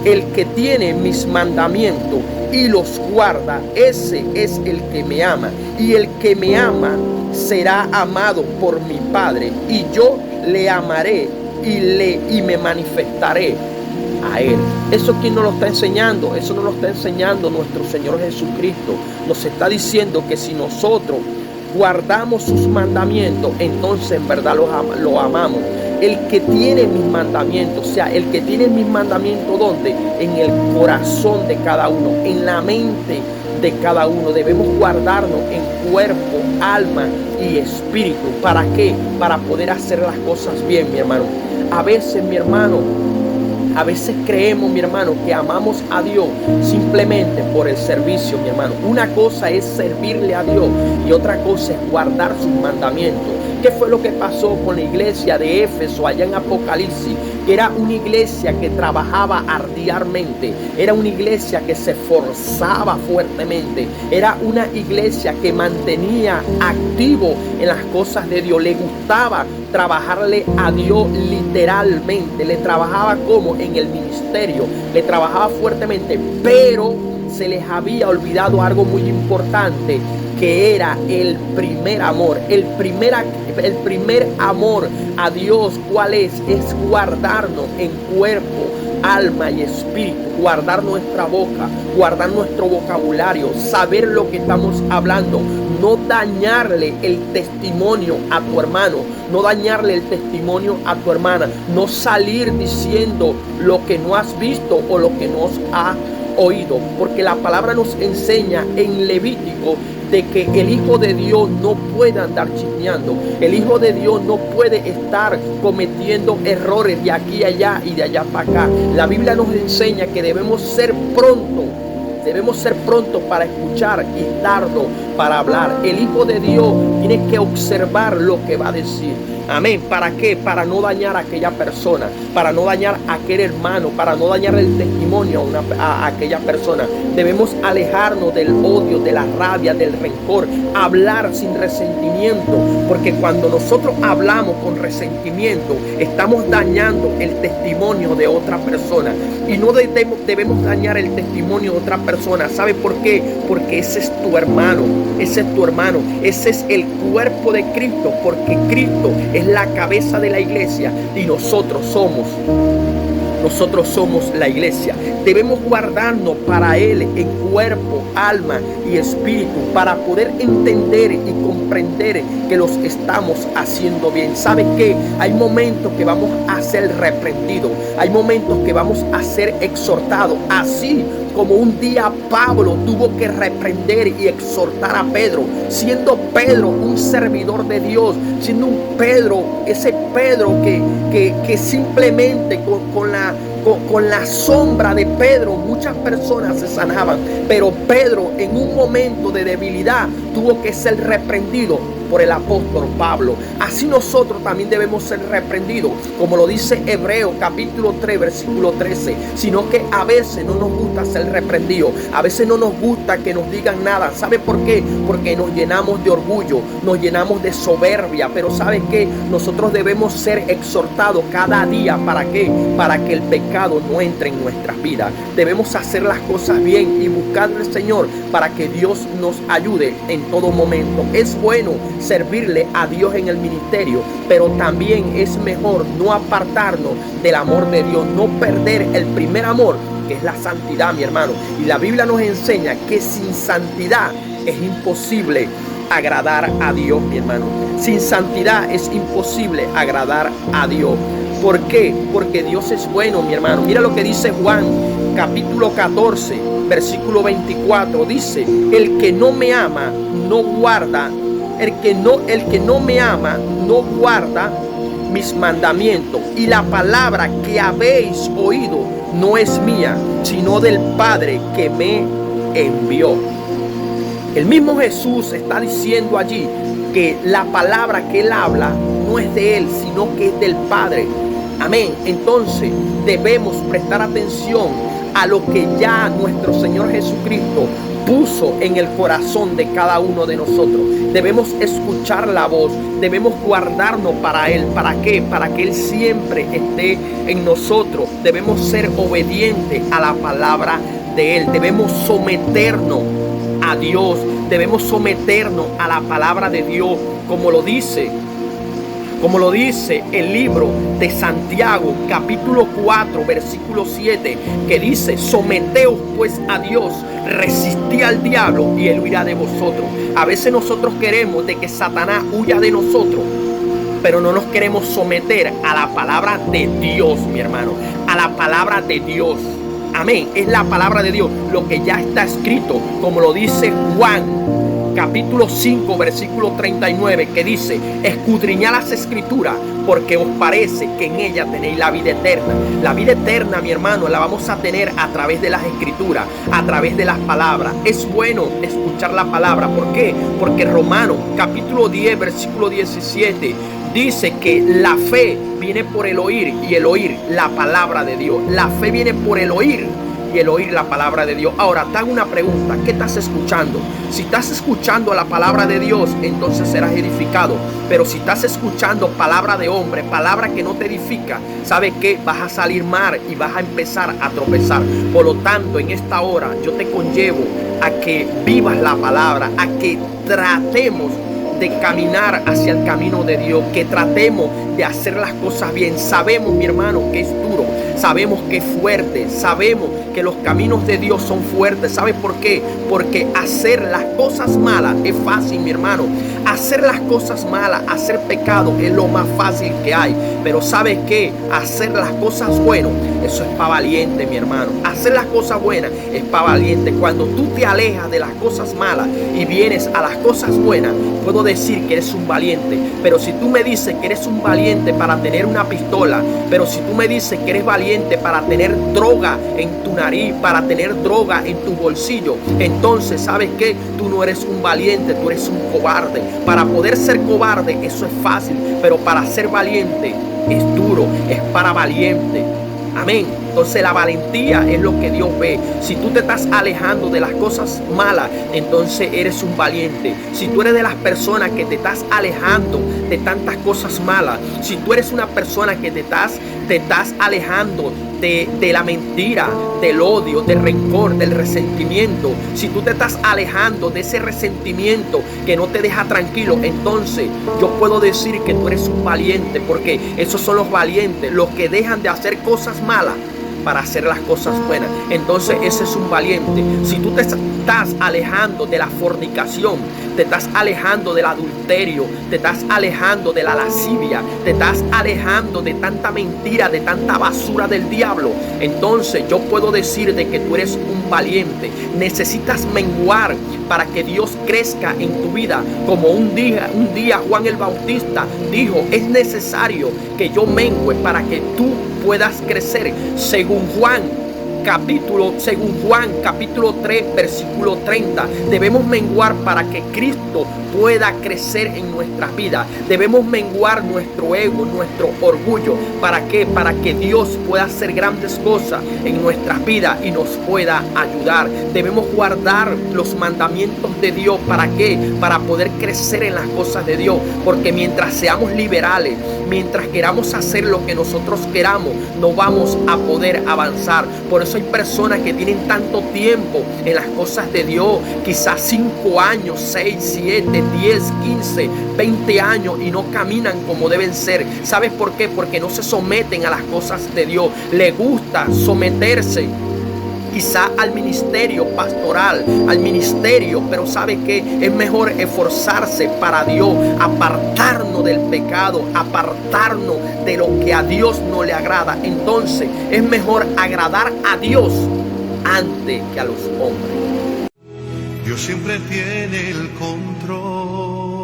El que tiene mis mandamientos y los guarda, ese es el que me ama. Y el que me ama será amado por mi Padre, y yo le amaré y me manifestaré a él. ¿Eso quién nos lo está enseñando? Eso nos lo está enseñando nuestro Señor Jesucristo. Nos está diciendo que si nosotros guardamos sus mandamientos, entonces en verdad lo amamos. El que tiene mis mandamientos, o sea, el que tiene mis mandamientos, ¿dónde? En el corazón de cada uno, en la mente de cada uno. Debemos guardarnos en cuerpo, alma y espíritu. ¿Para qué? Para poder hacer las cosas bien, mi hermano. A veces, mi hermano, a veces creemos, mi hermano, que amamos a Dios simplemente por el servicio, mi hermano. Una cosa es servirle a Dios y otra cosa es guardar sus mandamientos. ¿Qué fue lo que pasó con la iglesia de Éfeso allá en Apocalipsis? Que era una iglesia que trabajaba arduamente, era una iglesia que se esforzaba fuertemente, era una iglesia que mantenía activo en las cosas de Dios. Le gustaba trabajarle a Dios literalmente, le trabajaba como en el ministerio, le trabajaba fuertemente, pero se les había olvidado algo muy importante, que era el primer amor, el primer amor a Dios. ¿Cuál es? Es guardarnos en cuerpo, alma y espíritu, guardar nuestra boca, guardar nuestro vocabulario, saber lo que estamos hablando, no dañarle el testimonio a tu hermano, no dañarle el testimonio a tu hermana, no salir diciendo lo que no has visto o lo que no has oído, porque la palabra nos enseña en Levítico de que el Hijo de Dios no puede andar chismeando, el Hijo de Dios no puede estar cometiendo errores de aquí a allá y de allá para acá. La Biblia nos enseña que debemos ser prontos para escuchar y tardo para hablar. El Hijo de Dios tiene que observar lo que va a decir. Amén. ¿Para qué? Para no dañar a aquella persona, para no dañar a aquel hermano, para no dañar el testimonio a aquella persona. Debemos alejarnos del odio, de la rabia, del rencor, hablar sin resentimiento, porque cuando nosotros hablamos con resentimiento, estamos dañando el testimonio de otra persona, y no debemos dañar el testimonio de otra persona. ¿Sabe por qué? Porque ese es tu hermano, ese es tu hermano, ese es el cuerpo de Cristo, porque Cristo es la cabeza de la iglesia y nosotros somos la iglesia. Debemos guardarnos para Él en cuerpo, alma y espíritu, para poder entender y comprender que los estamos haciendo bien. ¿Sabe qué? Hay momentos que vamos a ser reprendidos, hay momentos que vamos a ser exhortados, así como un día Pablo tuvo que reprender y exhortar a Pedro, siendo Pedro un servidor de Dios, siendo un Pedro, ese Pedro que simplemente con la sombra de Pedro muchas personas se sanaban, pero Pedro en un momento de debilidad tuvo que ser reprendido por el apóstol Pablo. Así nosotros también debemos ser reprendidos, como lo dice Hebreos capítulo 3 versículo 13, sino que a veces no nos gusta ser reprendidos, a veces no nos gusta que nos digan nada. ¿Sabe por qué? Porque nos llenamos de orgullo, nos llenamos de soberbia, pero ¿sabe qué? Nosotros debemos ser exhortados cada día. ¿Para qué? Para que el pecado no entre en nuestras vidas. Debemos hacer las cosas bien y buscar al Señor para que Dios nos ayude en todo momento. Es bueno servirle a Dios en el ministerio, pero también es mejor no apartarnos del amor de Dios, no perder el primer amor, que es la santidad, mi hermano. Y la Biblia nos enseña que sin santidad es imposible agradar a Dios, mi hermano. Sin santidad es imposible agradar a Dios. ¿Por qué? Porque Dios es bueno, mi hermano. Mira lo que dice Juan capítulo 14 versículo 24. Dice: el que no me ama no guarda, el que no me ama no guarda mis mandamientos, y la palabra que habéis oído no es mía, sino del Padre que me envió. El mismo Jesús está diciendo allí que la palabra que Él habla no es de Él, sino que es del Padre. Amén. Entonces debemos prestar atención a lo que ya nuestro Señor Jesucristo puso en el corazón de cada uno de nosotros. Debemos escuchar la voz, debemos guardarnos para Él. ¿Para qué? Para que Él siempre esté en nosotros. Debemos ser obedientes a la palabra de Él. Debemos someternos a Dios, debemos someternos a la palabra de Dios, como lo dice el libro de Santiago, capítulo 4, versículo 7, que dice: someteos pues a Dios, resistid al diablo y él huirá de vosotros. A veces nosotros queremos de que Satanás huya de nosotros, pero no nos queremos someter a la palabra de Dios, mi hermano, a la palabra de Dios. Amén, es la palabra de Dios, lo que ya está escrito, como lo dice Juan capítulo 5, versículo 39, que dice: escudriñad las escrituras, porque os parece que en ellas tenéis la vida eterna. La vida eterna, mi hermano, la vamos a tener a través de las escrituras, a través de las palabras. Es bueno escuchar la palabra. ¿Por qué? Porque Romanos capítulo 10, versículo 17 dice que la fe viene por el oír, y el oír la palabra de Dios. La fe viene por el oír, y el oír la palabra de Dios. Ahora te hago una pregunta: ¿qué estás escuchando? Si estás escuchando la palabra de Dios, entonces serás edificado. Pero si estás escuchando palabra de hombre, palabra que no te edifica, ¿sabes qué? Vas a salir mal y vas a empezar a tropezar. Por lo tanto, en esta hora yo te conllevo a que vivas la palabra, a que tratemos de caminar hacia el camino de Dios, que tratemos de hacer las cosas bien. Sabemos, mi hermano, que es duro, sabemos que es fuerte, sabemos que los caminos de Dios son fuertes. ¿Sabes por qué? Porque hacer las cosas malas es fácil, mi hermano. Hacer las cosas malas, hacer pecado es lo más fácil que hay. Pero ¿sabes qué? Hacer las cosas buenas, eso es para valiente, mi hermano. Hacer las cosas buenas es para valiente. Cuando tú te alejas de las cosas malas y vienes a las cosas buenas, puedo decir que eres un valiente. Pero si tú me dices que eres un valiente para tener una pistola, pero si tú me dices que eres valiente para tener droga en tu nariz, para tener droga en tu bolsillo, entonces ¿sabes qué? Tú no eres un valiente, tú eres un cobarde. Para poder ser cobarde, eso es fácil, pero para ser valiente es duro, es para valiente. Amén. Entonces la valentía es lo que Dios ve. Si tú te estás alejando de las cosas malas, entonces eres un valiente. Si tú eres de las personas que te estás alejando de tantas cosas malas, si tú eres una persona que te estás alejando de la mentira, del odio, del rencor, del resentimiento, si tú te estás alejando de ese resentimiento que no te deja tranquilo, entonces yo puedo decir que tú eres un valiente, porque esos son los valientes, los que dejan de hacer cosas malas para hacer las cosas buenas. Entonces ese es un valiente. Si tú te estás alejando de la fornicación, te estás alejando del adulterio, te estás alejando de la lascivia, te estás alejando de tanta mentira, de tanta basura del diablo, entonces yo puedo decir de que tú eres un valiente. Necesitas menguar para que Dios crezca en tu vida. Como un día Juan el Bautista dijo: es necesario que yo mengue para que tú puedas crecer. Según Juan capítulo 3, versículo 30, debemos menguar para que Cristo pueda crecer en nuestras vidas. Debemos menguar nuestro ego, nuestro orgullo. ¿Para qué? Para que Dios pueda hacer grandes cosas en nuestras vidas y nos pueda ayudar. Debemos guardar los mandamientos de Dios. ¿Para qué? Para poder crecer en las cosas de Dios. Porque mientras seamos liberales, mientras queramos hacer lo que nosotros queramos, no vamos a poder avanzar. Por eso hay personas que tienen tanto tiempo en las cosas de Dios, quizás 5 años, 6, 7, 10, 15, 20 años, y no caminan como deben ser. ¿Sabes por qué? Porque no se someten a las cosas de Dios. Les gusta someterse quizá al ministerio pastoral, al ministerio, pero ¿sabe qué? Es mejor esforzarse para Dios, apartarnos del pecado, apartarnos de lo que a Dios no le agrada. Entonces es mejor agradar a Dios antes que a los hombres. Dios siempre tiene el control.